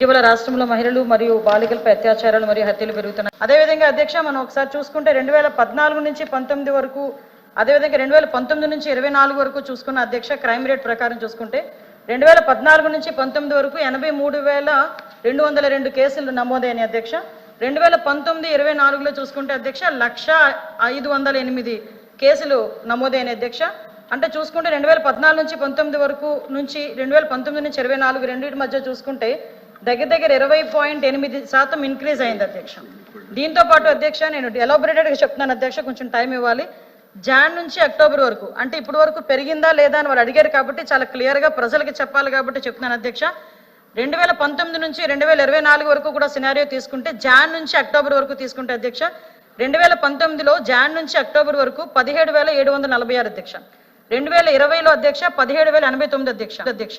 ఇటీవల రాష్ట్రంలో మహిళలు మరియు బాలికలపై అత్యాచారాలు మరియు హత్యలు పెరుగుతున్నాయి. అదేవిధంగా అధ్యక్ష మనం ఒకసారి చూసుకుంటే 2014 నుంచి 19 వరకు, అదేవిధంగా 2019 నుంచి 24 వరకు చూసుకున్న అధ్యక్ష క్రైమ్ రేట్ ప్రకారం చూసుకుంటే 2014 నుంచి 19 వరకు 83,202 కేసులు నమోదైన అధ్యక్ష. 2019-24లో చూసుకుంటే అధ్యక్ష 1,0508 కేసులు నమోదైన అధ్యక్ష. అంటే చూసుకుంటే 2014 నుంచి 19 వరకు నుంచి 2019 నుంచి 24 రెండింటి మధ్య చూసుకుంటే దగ్గర 20.8% ఇంక్రీజ్ అయింది అధ్యక్ష. దీంతో పాటు అధ్యక్ష నేను ఎలాబొరేటెడ్గా చెప్తున్నాను అధ్యక్ష, కొంచెం టైం ఇవ్వాలి. జాన్ నుంచి అక్టోబర్ వరకు అంటే ఇప్పటి వరకు పెరిగిందా లేదా అని వాళ్ళు అడిగారు కాబట్టి చాలా క్లియర్గా ప్రజలకి చెప్పాలి కాబట్టి చెప్తున్నాను అధ్యక్ష. 2019 నుంచి 2024 వరకు కూడా సినారియో తీసుకుంటే జాన్ నుంచి అక్టోబర్ వరకు తీసుకుంటే అధ్యక్ష 2019లో జాన్ నుంచి అక్టోబర్ వరకు 17,746 అధ్యక్ష. 2020లో అధ్యక్ష 17,089 అధ్యక్ష.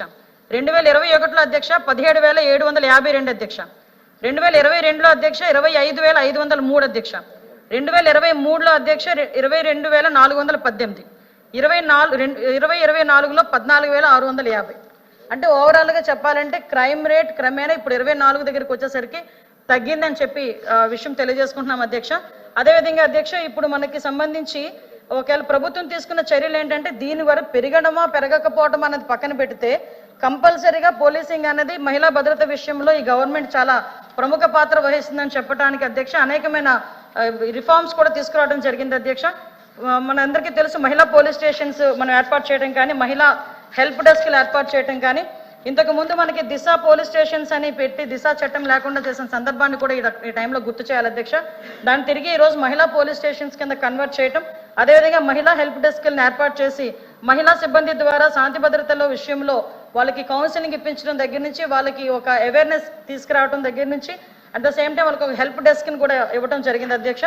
2021లో అధ్యక్ష 17,752 అధ్యక్ష. 2022లో అధ్యక్ష 25,503 అధ్యక్ష. 2023లో అధ్యక్ష 22,418. 2024లో 14,650. అంటే ఓవరాల్గా చెప్పాలంటే క్రైమ్ రేట్ క్రమేణా ఇప్పుడు 24 దగ్గరికి వచ్చేసరికి తగ్గిందని చెప్పి విషయం తెలియజేసుకుంటున్నాం అధ్యక్ష. అదేవిధంగా అధ్యక్ష ఇప్పుడు మనకి సంబంధించి ఒకవేళ ప్రభుత్వం తీసుకున్న చర్యలు ఏంటంటే దీని వరకు పెరగడమా పెరగకపోవడం అనేది పక్కన పెడితే కంపల్సరీగా పోలీసింగ్ అనేది మహిళా భద్రత విషయంలో ఈ గవర్నమెంట్ చాలా ప్రముఖ పాత్ర వహిస్తుందని చెప్పడానికి అధ్యక్ష అనేకమైన రిఫార్మ్స్ కూడా తీసుకురావడం జరిగింది అధ్యక్ష. మనందరికీ తెలుసు మహిళా పోలీస్ స్టేషన్స్ మనం ఏర్పాటు చేయడం కానీ, మహిళా హెల్ప్ డెస్క్లు ఏర్పాటు చేయడం కానీ, ఇంతకు ముందు మనకి దిశ పోలీస్ స్టేషన్స్ అని పెట్టి దిశ చట్టం లేకుండా చేసిన సందర్భాన్ని కూడా ఈ టైంలో గుర్తు చేయాలి అధ్యక్ష. దాన్ని తిరిగి ఈరోజు మహిళా పోలీస్ స్టేషన్స్ కింద కన్వర్ట్ చేయటం, అదేవిధంగా మహిళా హెల్ప్ డెస్క్లను ఏర్పాటు చేసి మహిళా సిబ్బంది ద్వారా శాంతి భద్రతల విషయంలో వాళ్ళకి కౌన్సిలింగ్ ఇప్పించడం దగ్గర నుంచి, వాళ్ళకి ఒక అవేర్నెస్ తీసుకురావడం దగ్గర నుంచి, అట్ ద సేమ్ టైం వాళ్ళకి ఒక హెల్ప్ డెస్క్ని కూడా ఇవ్వడం జరిగింది అధ్యక్ష.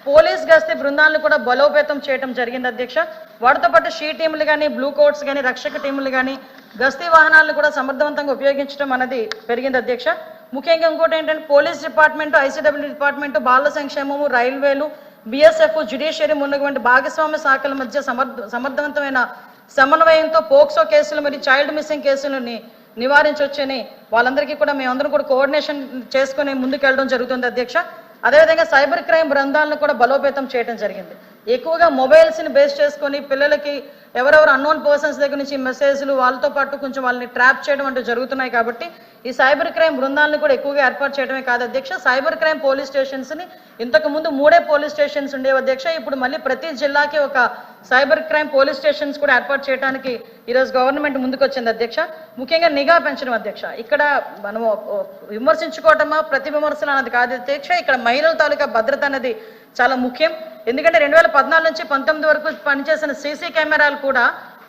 పోలీస్ గస్తీ బృందాలను కూడా బలోపేతం చేయడం జరిగింది అధ్యక్ష. వాటితో పాటు షీ టీములు కానీ, బ్లూ కోట్స్ కానీ, రక్షక టీములు కానీ, గస్తీ వాహనాలను కూడా సమర్థవంతంగా ఉపయోగించడం అనేది పెరిగింది అధ్యక్ష. ముఖ్యంగా ఇంకోటి ఏంటంటే పోలీస్ డిపార్ట్మెంట్, ఐసీడబ్ల్యూ డిపార్ట్మెంట్, బాల సంక్షేమము, రైల్వేలు, బిఎస్ఎఫ్, జ్యుడిషియరీ ఉన్నటువంటి భాగస్వామ్య శాఖల మధ్య సమర్థవంతమైన సమన్వయంతో పోక్సో కేసులు మరియు చైల్డ్ మిస్సింగ్ కేసులని నివారించవచ్చని వాళ్ళందరికీ కూడా మేమందరం కూడా కోఆర్డినేషన్ చేసుకుని ముందుకెళ్ళడం జరుగుతుంది అధ్యక్ష. అదేవిధంగా సైబర్ క్రైమ్ బృందాలను కూడా బలోపేతం చేయడం జరిగింది. ఎక్కువగా మొబైల్స్ని బేస్ చేసుకొని పిల్లలకి ఎవరెవరు అన్నోన్ పర్సన్స్ దగ్గర నుంచి మెసేజ్లు, వాళ్ళతో పాటు కొంచెం వాళ్ళని ట్రాప్ చేయడం అంటూ జరుగుతున్నాయి కాబట్టి ఈ సైబర్ క్రైమ్ బృందాలను కూడా ఎక్కువగా ఏర్పాటు చేయడమే కాదు అధ్యక్ష, సైబర్ క్రైమ్ పోలీస్ స్టేషన్స్ని ఇంతకు ముందు 3 పోలీస్ స్టేషన్స్ ఉండేవి అధ్యక్ష. ఇప్పుడు మళ్ళీ ప్రతి జిల్లాకి ఒక సైబర్ క్రైమ్ పోలీస్ స్టేషన్స్ కూడా ఏర్పాటు చేయడానికి ఈరోజు గవర్నమెంట్ ముందుకు వచ్చింది అధ్యక్ష. ముఖ్యంగా నిఘా పెంచడం అధ్యక్ష. ఇక్కడ మనం విమర్శించుకోవటమా ప్రతి విమర్శలు అన్నది కాదు అధ్యక్ష, ఇక్కడ మహిళల తాలూకా భద్రత అనేది చాలా ముఖ్యం. ఎందుకంటే 2014 నుంచి 19 వరకు పనిచేసిన సీసీ కెమెరాలు కూడా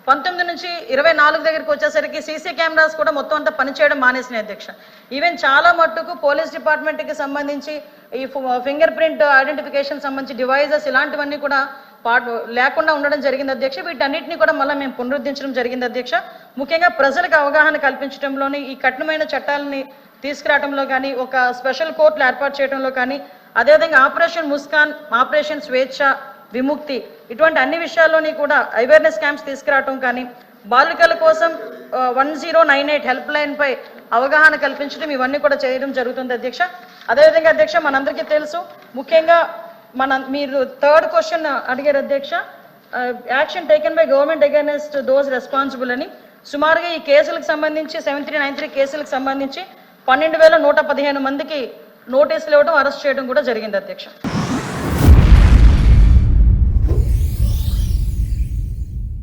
19 నుంచి 24 దగ్గరికి వచ్చేసరికి సీసీ కెమెరాస్ కూడా మొత్తం అంతా పనిచేయడం మానేసినాయి అధ్యక్ష. ఈవెన్ చాలా మట్టుకు పోలీస్ డిపార్ట్మెంట్కి సంబంధించి ఈ ఫింగర్ ప్రింట్ ఐడెంటిఫికేషన్ సంబంధించి డివైజెస్ ఇలాంటివన్నీ కూడా లేకుండా ఉండడం జరిగింది అధ్యక్ష. వీటన్నిటిని కూడా మళ్ళీ మేము పునరుద్ధరించడం జరిగింది అధ్యక్ష. ముఖ్యంగా ప్రజలకు అవగాహన కల్పించడంలోని, ఈ కఠినమైన చట్టాలని తీసుకురావడంలో కానీ, ఒక స్పెషల్ కోర్టులు ఏర్పాటు చేయడంలో కానీ, అదేవిధంగా ఆపరేషన్ ముస్కాన్, ఆపరేషన్ స్వేచ్ఛ విముక్తి ఇటువంటి అన్ని విషయాల్లోని కూడా అవేర్నెస్ క్యాంప్స్ తీసుకురావటం కానీ, బాలికల కోసం 1098 హెల్ప్ లైన్పై అవగాహన కల్పించడం, ఇవన్నీ కూడా చేయడం జరుగుతుంది అధ్యక్ష. అదేవిధంగా అధ్యక్ష మనందరికీ తెలుసు, ముఖ్యంగా మీరు 3rd క్వశ్చన్ అడిగారు అధ్యక్ష, action taken by government against those responsible అని. సుమారుగా ఈ కేసులకు సంబంధించి 7393 కేసులకు సంబంధించి 12,115 మందికి నోటీసులు ఇవ్వడం, అరెస్ట్ చేయడం కూడా జరిగింది అధ్యక్ష.